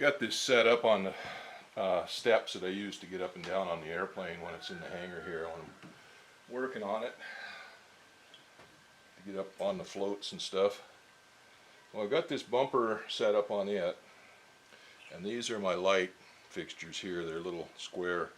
Got this set up on the steps that I use to get up and down on the airplane when it's in the hangar here. I'm working on it to get up on the floats and stuff. Well, I've got this bumper set up on it, and these are my light fixtures here. They're little square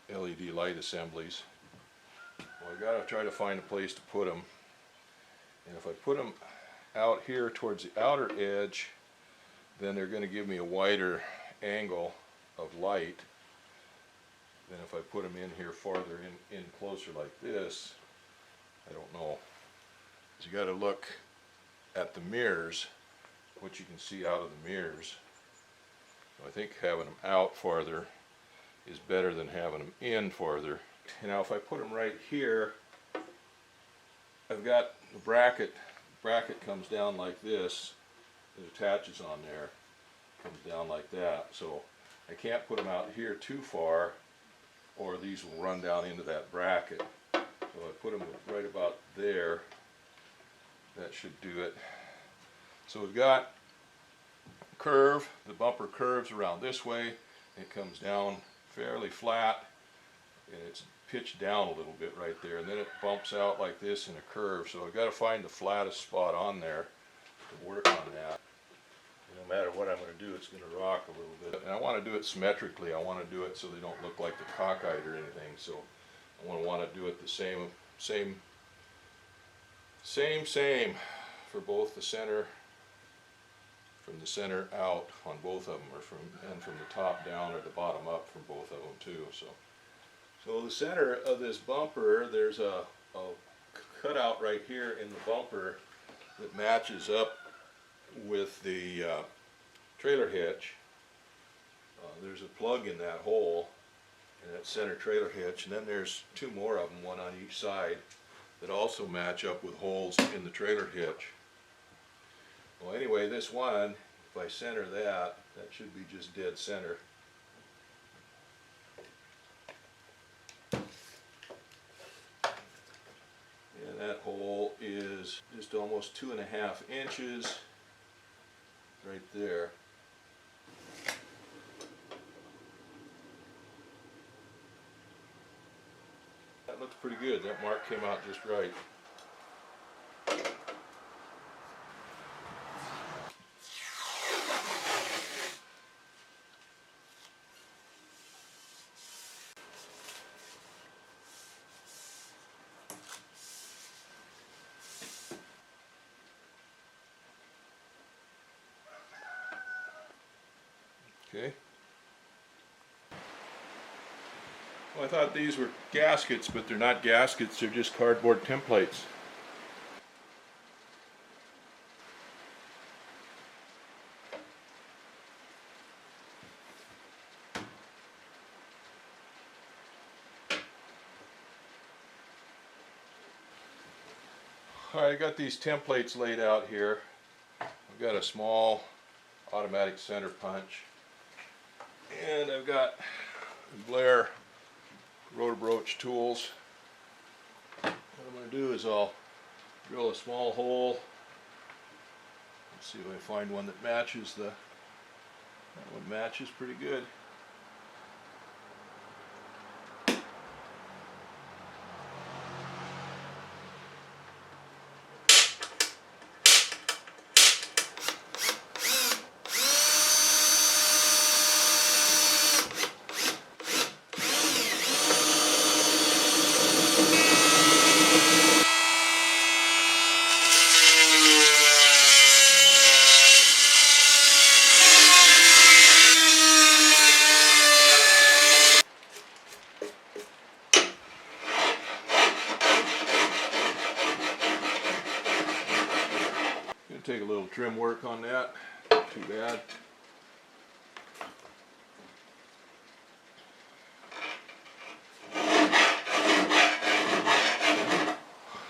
LED light assemblies. Well, I gotta try to find a place to put them, and if I put them out here towards the outer edge, then they're going to give me a wider angle of light than if I put them in here farther in closer like this. I don't know. You got to look at the mirrors, what you can see out of the mirrors. So I think having them out farther is better than having them in farther. And now if I put them right here, I've got the bracket. The bracket comes down like this. It attaches on there, comes down like that. So I can't put them out here too far, or these will run down into that bracket. So I put them right about there. That should do it. So we've got a curve. The bumper curves around this way. It comes down fairly flat, and it's pitched down a little bit right there, and then it bumps out like this in a curve. So I've got to find the flattest spot on there to work on that. No matter what I'm going to do, it's going to rock a little bit. And I want to do it symmetrically. I want to do it so they don't look like the cockeyed or anything. So I want to do it the same for both the center, from the center out on both of them, or from the top down or the bottom up from both of them too. So the center of this bumper, there's a cutout right here in the bumper that matches up with the trailer hitch. There's a plug in that hole in that center trailer hitch, and then there's two more of them, one on each side, that also match up with holes in the trailer hitch. Well, anyway, this one, if I center that, that should be just dead center. And that hole is just almost 2.5 inches right there. That looks pretty good. That mark came out just right. Okay. Well, I thought these were gaskets, but they're not gaskets, they're just cardboard templates. Alright, I got these templates laid out here. I've got a small automatic center punch, and I've got Blair Rotabroach tools. What I'm going to do is I'll drill a small hole. Let's see if I find one that matches that one matches pretty good. Take a little trim work on that, not too bad.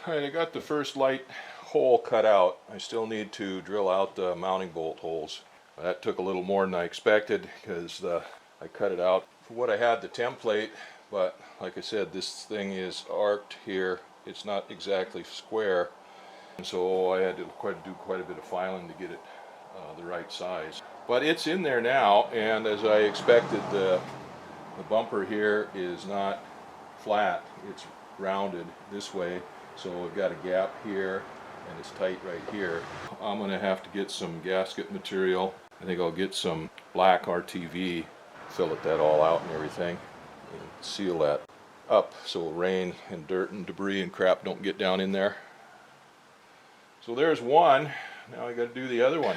Alright, I got the first light hole cut out. I still need to drill out the mounting bolt holes. That took a little more than I expected because I cut it out for what I had the template, but like I said, this thing is arced here. It's not exactly square. And so I had to do quite a bit of filing to get it the right size. But it's in there now, and as I expected, the bumper here is not flat, it's rounded this way, so I've got a gap here and it's tight right here. I'm going to have to get some gasket material. I think I'll get some black RTV, fillet that all out and everything, and seal that up so rain and dirt and debris and crap don't get down in there. So there's one. Now I got to do the other one.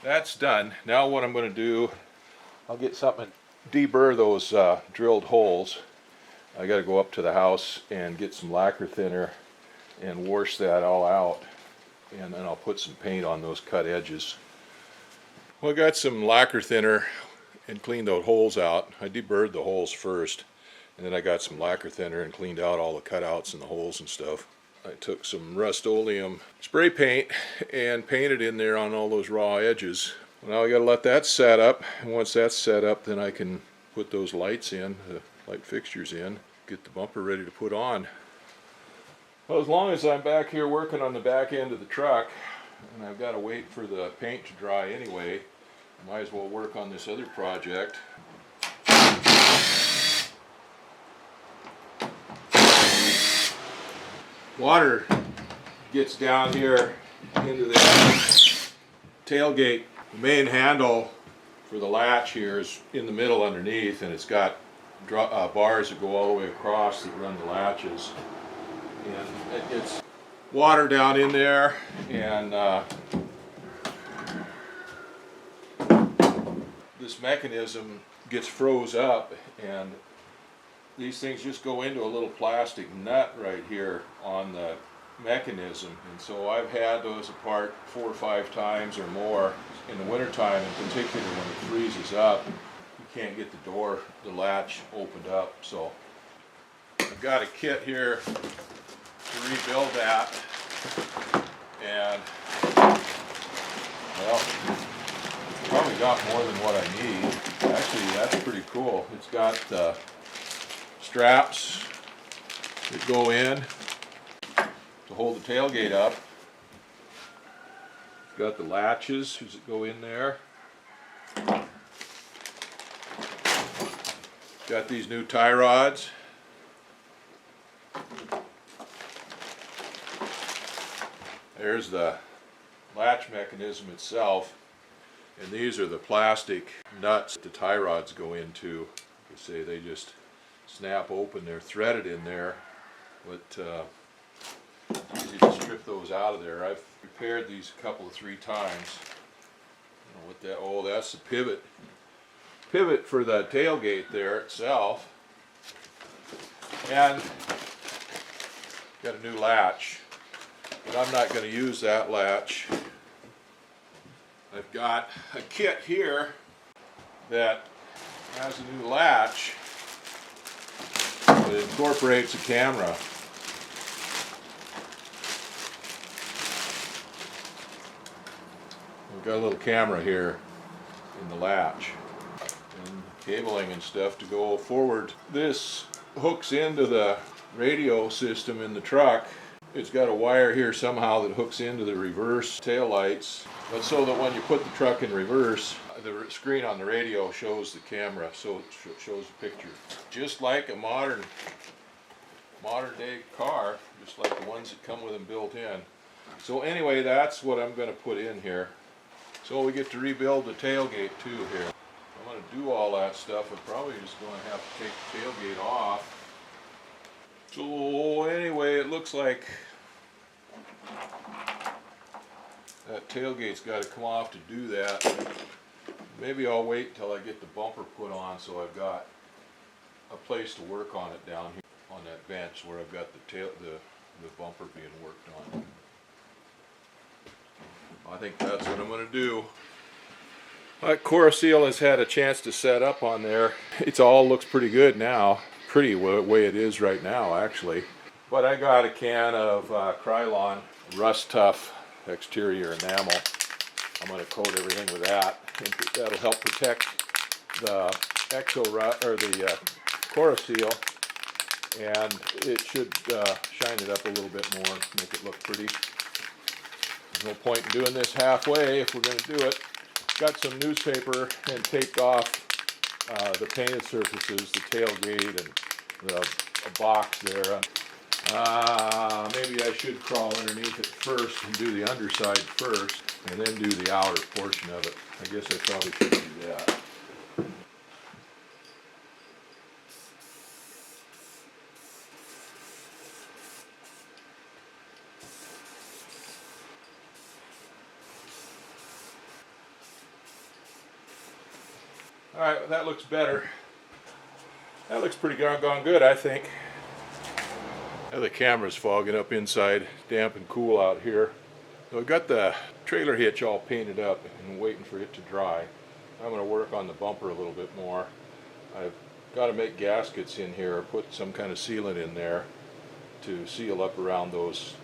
That's done. Now what I'm going to do, I'll get something, deburr those drilled holes. I got to go up to the house and get some lacquer thinner and wash that all out, and then I'll put some paint on those cut edges. Well, I got some lacquer thinner and cleaned those holes out. I deburred the holes first, and then I got some lacquer thinner and cleaned out all the cutouts and the holes and stuff. I took some Rust-Oleum spray paint and painted in there on all those raw edges. Now I got to let that set up, and once that's set up, then I can put those lights in, the light fixtures in, get the bumper ready to put on. Well, as long as I'm back here working on the back end of the truck, and I've got to wait for the paint to dry anyway, I might as well work on this other project. Water gets down here into the tailgate. The main handle for the latch here is in the middle underneath, and it's got bars that go all the way across that run the latches. And it gets water down in there, and this mechanism gets froze up, and these things just go into a little plastic nut right here on the mechanism, and so I've had those apart 4 or 5 times or more. In the wintertime in particular, when it freezes up, you can't get the latch opened up. So I've got a kit here to rebuild that, and well, probably got more than what I need. Actually, that's pretty cool. It's got straps that go in to hold the tailgate up. It's got the latches that go in there. Got these new tie rods. There's the latch mechanism itself, and these are the plastic nuts the tie rods go into. You say they just snap open, they're threaded in there, but it's easy to strip those out of there. I've repaired these a couple of 3 times. I don't know what that, oh, that's the pivot for the tailgate there itself, and got a new latch, but I'm not going to use that latch. I've got a kit here that has a new latch. It incorporates a camera. We've got a little camera here in the latch, and cabling and stuff to go forward. This hooks into the radio system in the truck. It's got a wire here somehow that hooks into the reverse tail lights, but so that when you put the truck in reverse, the screen on the radio shows the camera, so it shows the picture. Just like a modern day car, just like the ones that come with them built in. So anyway, that's what I'm going to put in here. So we get to rebuild the tailgate too here. I'm going to do all that stuff. I'm probably just going to have to take the tailgate off. So anyway, it looks like that tailgate's got to come off to do that. Maybe I'll wait until I get the bumper put on, so I've got a place to work on it down here on that bench where I've got the bumper being worked on. I think that's what I'm going to do. That Cora-Seal has had a chance to set up on there. It all looks pretty good now. Pretty way it is right now, actually. But I got a can of Krylon Rust Tough exterior enamel. I'm going to coat everything with that. And that'll help protect the the Cora-Seal, and it should shine it up a little bit more, make it look pretty. There's no point in doing this halfway if we're going to do it. got some newspaper and taped off the painted surfaces, the tailgate and the box there. Maybe I should crawl underneath it first and do the underside first and then do the outer portion of it. I guess I probably should do that. Alright, that looks better. That looks pretty doggone good, I think. Now the camera's fogging up inside, damp and cool out here. So I've got the trailer hitch all painted up and waiting for it to dry. I'm going to work on the bumper a little bit more. I've got to make gaskets in here or put some kind of sealant in there to seal up around those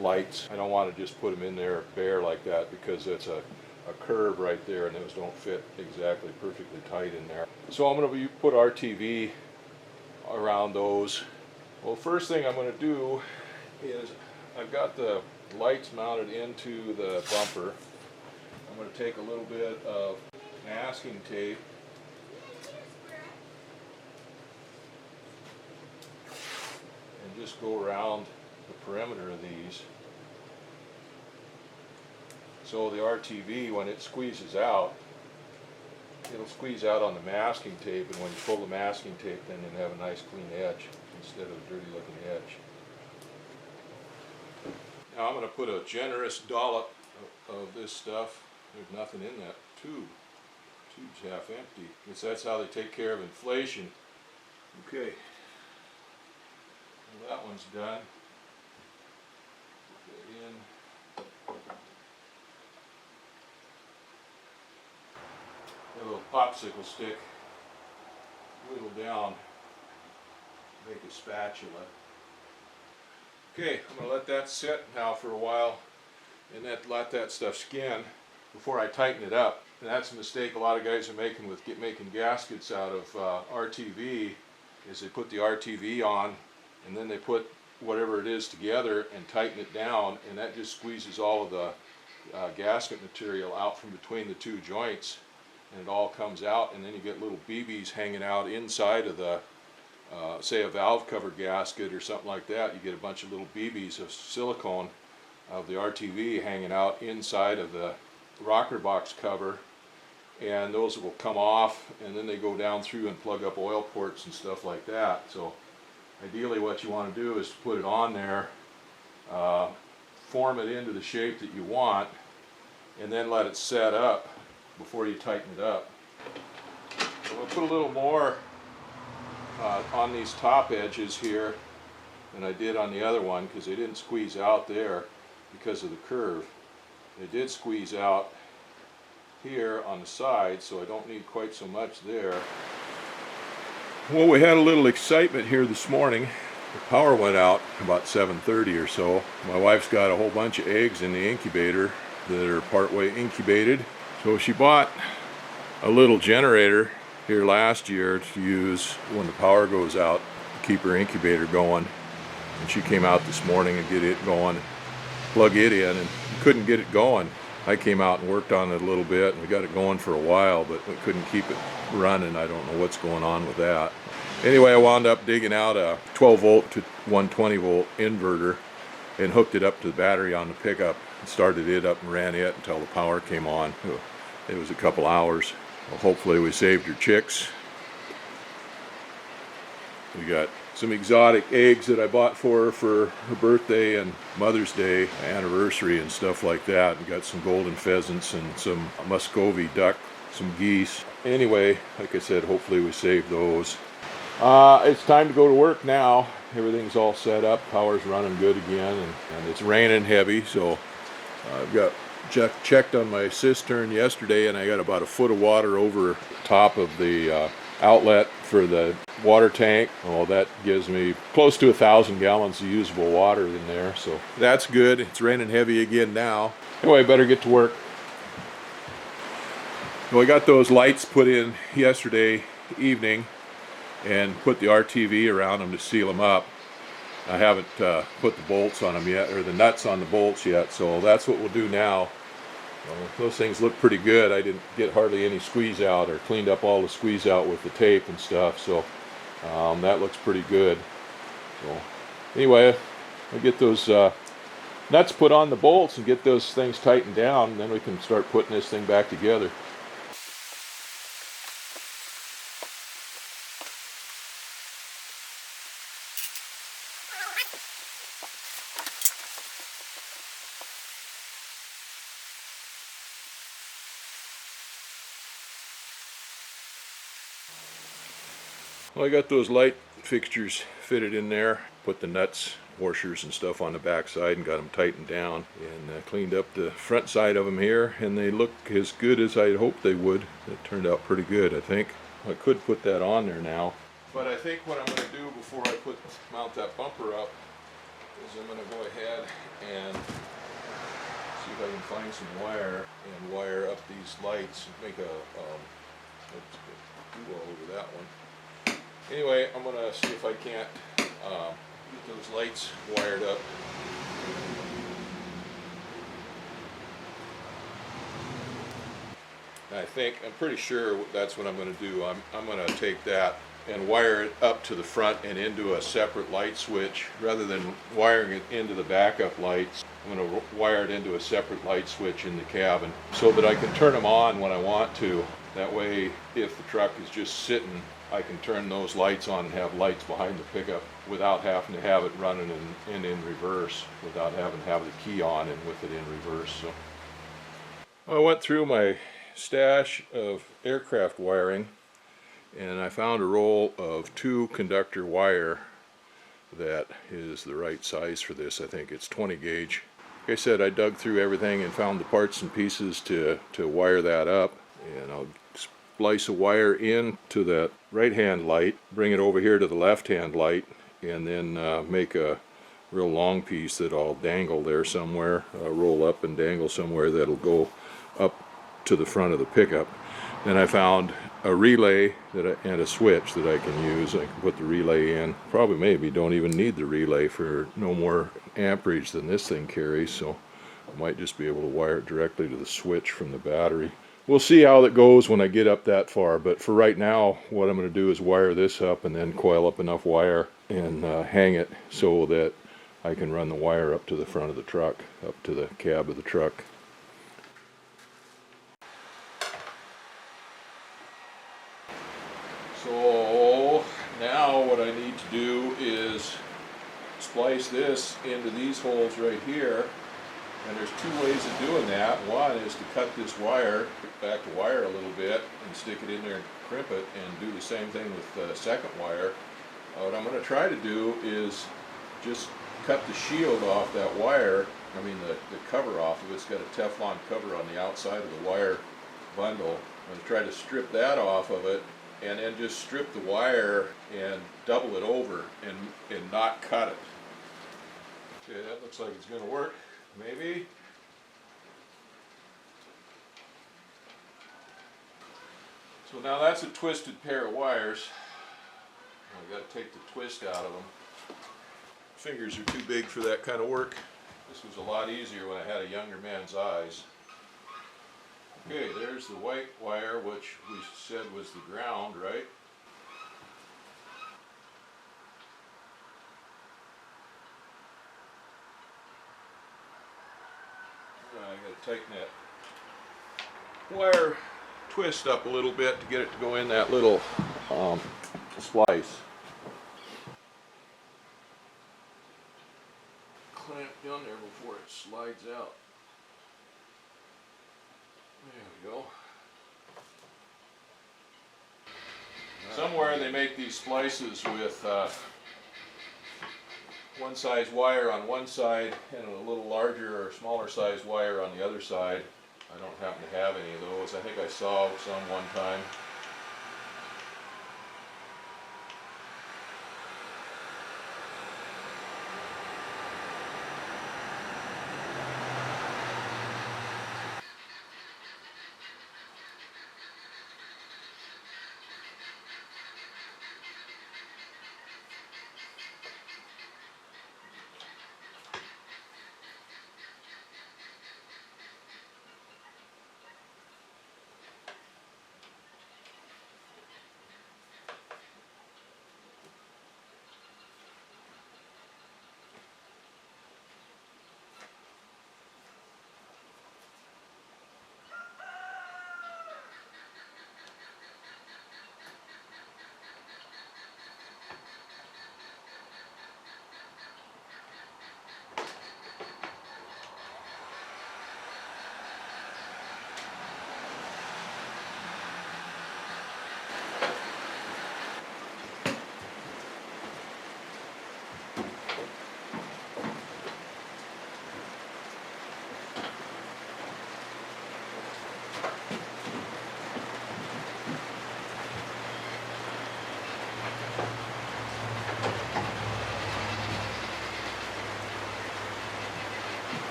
lights. I don't want to just put them in there bare like that because it's a curve right there and those don't fit exactly perfectly tight in there. So I'm going to put RTV around those. Well, first thing I'm going to do is I've got the lights mounted into the bumper. I'm going to take a little bit of masking tape and just go around the perimeter of these. So the RTV, when it squeezes out, it'll squeeze out on the masking tape, and when you pull the masking tape, then you'll have a nice clean edge instead of a dirty looking edge. Now I'm going to put a generous dollop of this stuff. There's nothing in that tube. Tube's half empty. Guess that's how they take care of inflation. Okay. Well, that one's done. Put that in. A little popsicle stick, whittle down, make a spatula. Okay, I'm going to let that sit now for a while and let that stuff skin before I tighten it up. And that's a mistake a lot of guys are making with making gaskets out of RTV, is they put the RTV on and then they put whatever it is together and tighten it down, and that just squeezes all of the gasket material out from between the two joints. And it all comes out, and then you get little BBs hanging out inside of the, say a valve cover gasket or something like that. You get a bunch of little BBs of silicone of the RTV hanging out inside of the rocker box cover, and those will come off, and then they go down through and plug up oil ports and stuff like that. So ideally what you want to do is put it on there, form it into the shape that you want, and then let it set up before you tighten it up. So we'll put a little more on these top edges here than I did on the other one, because they didn't squeeze out there because of the curve. They did squeeze out here on the side, so I don't need quite so much there. Well, we had a little excitement here this morning. The power went out about 7:30 or so. My wife's got a whole bunch of eggs in the incubator that are partway incubated. So she bought a little generator here last year to use when the power goes out to keep her incubator going. And she came out this morning and get it going, plug it in, and couldn't get it going. I came out and worked on it a little bit, and we got it going for a while, but we couldn't keep it running. I don't know what's going on with that. Anyway, I wound up digging out a 12 volt to 120 volt inverter and hooked it up to the battery on the pickup and started it up and ran it until the power came on. It was a couple hours. Well, hopefully we saved her chicks. We got some exotic eggs that I bought for her for her birthday and Mother's Day anniversary and stuff like that. We got some golden pheasants and some Muscovy duck, some geese. Anyway, like I said, hopefully we saved those. It's time to go to work now. Everything's all set up. Power's running good again, and it's raining heavy, so I've got checked on my cistern yesterday, and I got about a foot of water over top of the outlet for the water tank. Well, that gives me close to 1,000 gallons of usable water in there, so that's good. It's raining heavy again now. Anyway, I better get to work. Well, I got those lights put in yesterday evening and put the RTV around them to seal them up. I haven't put the bolts on them yet, or the nuts on the bolts yet, so that's what we'll do now. Well, those things look pretty good. I didn't get hardly any squeeze out, or cleaned up all the squeeze out with the tape and stuff, so that looks pretty good. So anyway, I get those nuts put on the bolts and get those things tightened down, and then we can start putting this thing back together. Well, I got those light fixtures fitted in there, put the nuts, washers and stuff on the back side and got them tightened down, and cleaned up the front side of them here, and they look as good as I'd hoped they would. It turned out pretty good, I think. I could put that on there now, but I think what I'm going to do before I mount that bumper up is I'm going to go ahead and see if I can find some wire and wire up these lights and make a glue all over that one. Anyway, I'm going to see if I can't get those lights wired up. I'm pretty sure that's what I'm going to do. I'm going to take that and wire it up to the front and into a separate light switch. Rather than wiring it into the backup lights, I'm going to wire it into a separate light switch in the cabin so that I can turn them on when I want to. That way, if the truck is just sitting, I can turn those lights on and have lights behind the pickup without having to have it running in reverse, without having to have the key on and with it in reverse. So I went through my stash of aircraft wiring, and I found a roll of 2 conductor wire that is the right size for this. I think it's 20 gauge. Like I said, I dug through everything and found the parts and pieces to wire that up, and I'll splice a wire in to that right hand light, bring it over here to the left hand light, and then make a real long piece that I'll dangle there somewhere, roll up and dangle somewhere that'll go up to the front of the pickup. Then I found a relay and a switch that I can use. I can put the relay in. Probably maybe don't even need the relay for no more amperage than this thing carries, so I might just be able to wire it directly to the switch from the battery. We'll see how that goes when I get up that far, but for right now what I'm going to do is wire this up and then coil up enough wire and hang it so that I can run the wire up to the front of the truck, up to the cab of the truck. So now what I need to do is splice this into these holes right here, and there's 2 ways of doing that. One is to cut this wire, back the wire a little bit and stick it in there and crimp it, and do the same thing with the second wire. What I'm going to try to do is just cut the shield off that wire, the cover off of it. It's got a Teflon cover on the outside of the wire bundle. I'm going to try to strip that off of it, and then just strip the wire and double it over and not cut it. Okay, that looks like it's going to work. Maybe. So now that's a twisted pair of wires. I've got to take the twist out of them. Fingers are too big for that kind of work. This was a lot easier when I had a younger man's eyes. Okay, there's the white wire, which we said was the ground, right? I got to tighten that wire twist up a little bit to get it to go in that little splice. Clamp down there before it slides out. There we go. Somewhere they make these splices with one size wire on one side and a little larger or smaller size wire on the other side. I don't happen to have any of those. I think I saw some one time.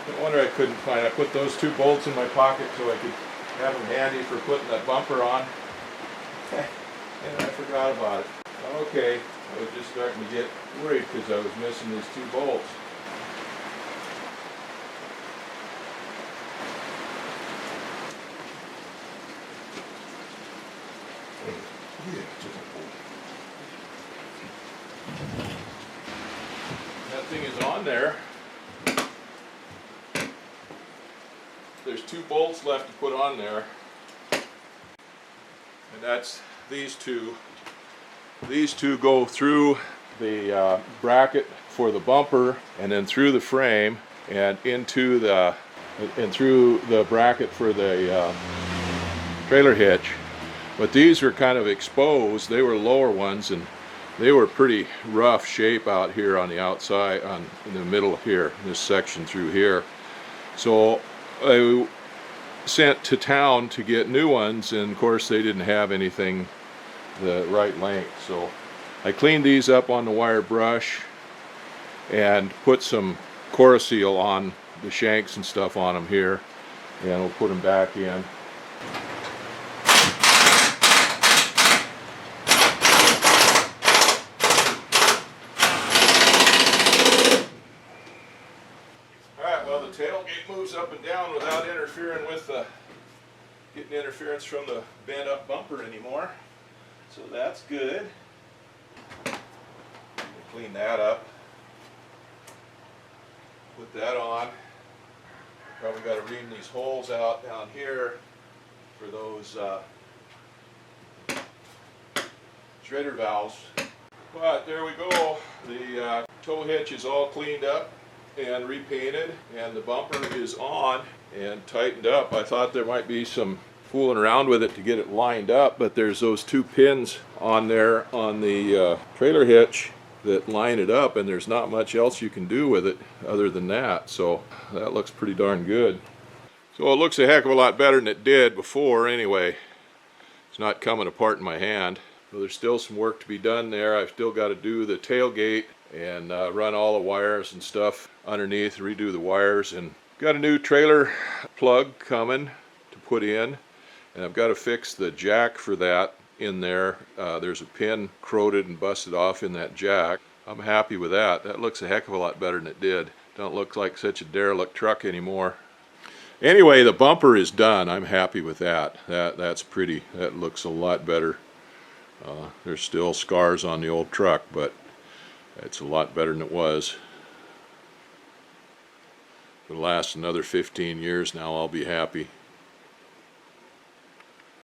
No wonder I couldn't find it. I put those 2 bolts in my pocket so I could have them handy for putting that bumper on. And I forgot about it. Okay, I was just starting to get worried because I was missing these 2 bolts. That thing is on there. There's 2 bolts left to put on there, and that's these 2. These 2 go through the bracket for the bumper, and then through the frame, and into the through the bracket for the trailer hitch. But these were kind of exposed. They were lower ones, and they were pretty rough shape out here on the outside, in the middle here, this section through here. So I sent to town to get new ones, and of course they didn't have anything the right length. So I cleaned these up on the wire brush and put some Cora-Seal on the shanks and stuff on them here, and we'll put them back in. Tailgate moves up and down without interfering with getting interference from the bent up bumper anymore, so that's good. Clean that up, put that on. Probably got to ream these holes out down here for those shredder valves. But there we go. The tow hitch is all cleaned up and repainted, and the bumper is on and tightened up. I thought there might be some fooling around with it to get it lined up, but there's those 2 pins on there on the trailer hitch that line it up, and there's not much else you can do with it other than that. So that looks pretty darn good. So it looks a heck of a lot better than it did before anyway. It's not coming apart in my hand. So there's still some work to be done there. I've still got to do the tailgate and run all the wires and stuff underneath, redo the wires, and got a new trailer plug coming to put in, and I've got to fix the jack for that in there. There's a pin corroded and busted off in that jack. I'm happy with that. That looks a heck of a lot better than it did. Don't look like such a derelict truck anymore. Anyway, the bumper is done. I'm happy with that. That's pretty. That looks a lot better. There's still scars on the old truck, but it's a lot better than it was. It'll last another 15 years now, I'll be happy.